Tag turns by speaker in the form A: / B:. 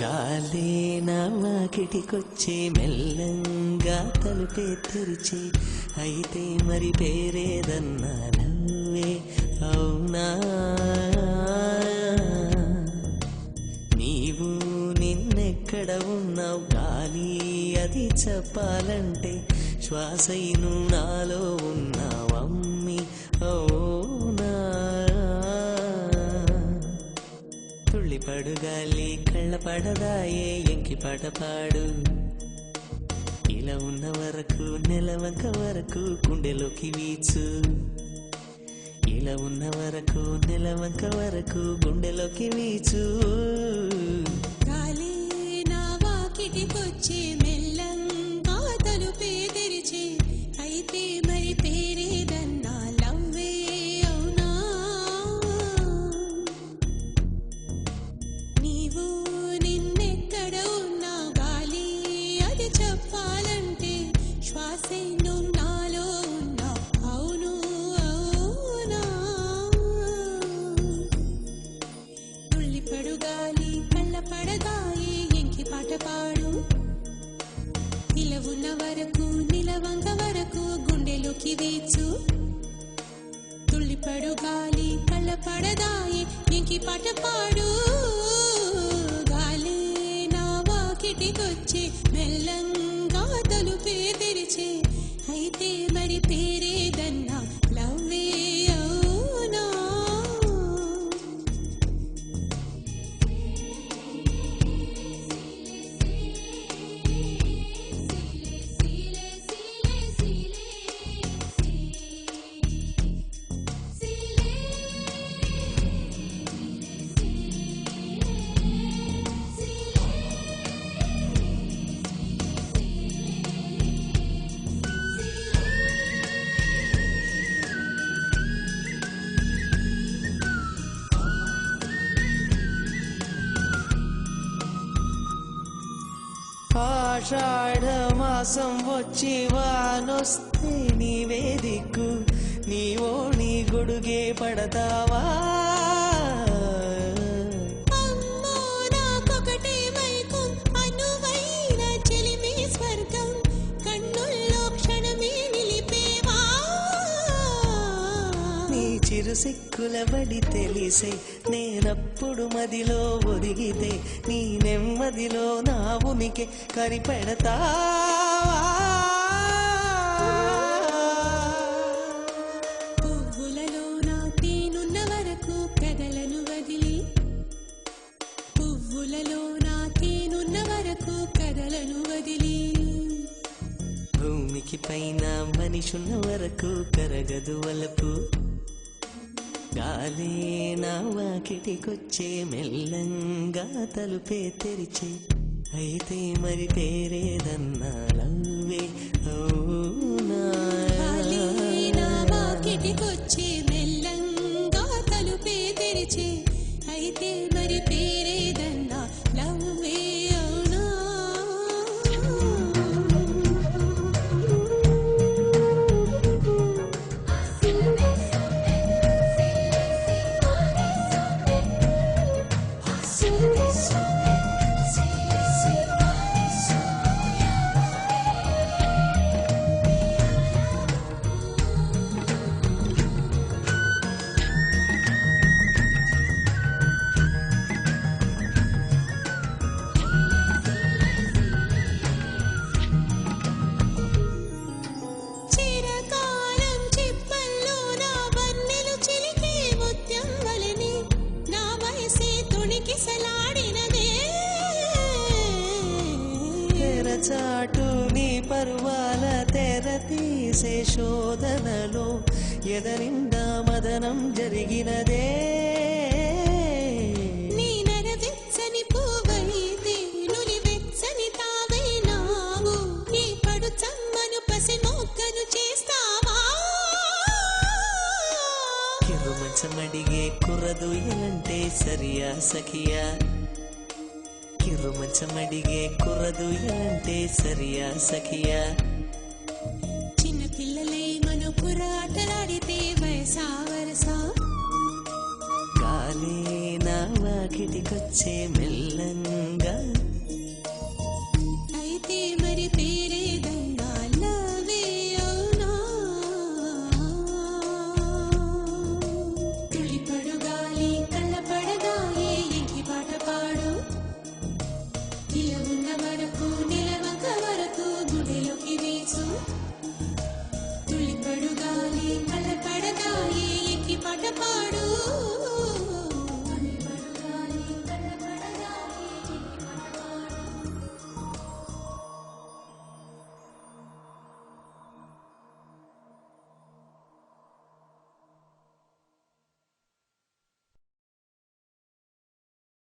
A: గాలే నా వాకిటికొచ్చే మెల్లంగా తలుపే తెరిచి అయితే మరి పేరేదన్నా నవ్వే అవునా నీవు నిన్నెక్కడ ఉన్నావు గాలి అది చెప్పాలంటే శ్వాసైను నాలో ఉన్నావమ్మి అవునా తుళ్ళిపడు గాలి కళ్ళ పడదాయే ఎంకి పాట పాడు ఇలా ఉన్న వరకు నెలవంక వరకు గుండెలోకి వీచు ఇలా ఉన్న వరకు నెలవంక వరకు గుండెలోకి వీచు
B: గాలి నా వాకిటికొచ్చి మెల్లంగా తలుపే తెరిచి అయితే మరి పేరేదన్నా లవ్వే అవునా నీవు నిన్నెక్కడ ఉన్నా గాలి అది చెప్పాలంటే శ్వాసే నువ్వు నాలో ఉన్నా అవును అవునా తుళ్ళిపడు గాలి కళ్ళ పడదాయి ఎంకి పాట పాడు ఇలా ఉన్న వరకు నిలవంక వరకు గుండెలోకి వీచు తుళ్ళిపడు గాలి కళ్ళ పడదాయి ఎంకి పాట పాడు గాలి నా వాకిటికొచ్చి మెల్లంగా తలుపే తెరిచి అయితే మరి పేరేదన్నా లవ్వే అవునా
A: ఆషాఢ మాసం వచ్చి వానొస్తే నీవే దిక్కు నీవో నీ గొడుగే పడతావా
B: అమ్మో నాకొకటే మైకం అనువైన చెలిమి స్వర్గం కన్నుల్లో క్షణమే నిలిపేవా
A: నీ చిరు సిక్కుల బడి తెలిసే నేనప్పుడు మదిలో ఒదిగితే నీ నెమ్మదిలో నా ఉనికి కరిపెడతావా
B: పువ్వులలో నా తేనున్న వరకు కదలను వదిలి పువ్వులలో నా తేనున్న వరకు కదలను వదిలి
A: భూమికి పైన మనిషున్న వరకు కరగదు వలపు గాలే నా వాకిటికొచ్చే మెల్లంగా తలుపే తెరిచి అయితే మరి పేరేదన్నా లవ్వే అవునా
B: గాలి నా వాకిటికొచ్చి మెల్లంగా తలుపే తెరిచి అయితే మరి పేరేదన్నా లవ్వే అవునా చిరకాలం చిప్పల్లో నా వన్నెలు చిలికే ముత్యం వలెనే నా వయసే తొణికిసలాడినదే
A: తెరచాటు నీ పరువాల తెర తీసే శోధనలో ఎదరిందా మదనం జరిగినదే
B: నీ నరవెచ్చని పువ్వైతే నులివెచ్చని తావైనావు నీ పడు చమ్మను పసి మొగ్గను చేస్తావా
A: కిరు మంచమడిగే కుర్రదు ఎలంటే సరియా సఖియా కిరు మంచమడిగే కుర్రదు ఎలంటే సరియా సఖియా
B: చిన్న పిల్లలై మనపుర ఆటలాడితే వయసా వరసా
A: గాలే నా వాకిటికొచ్చే మెల్లంగా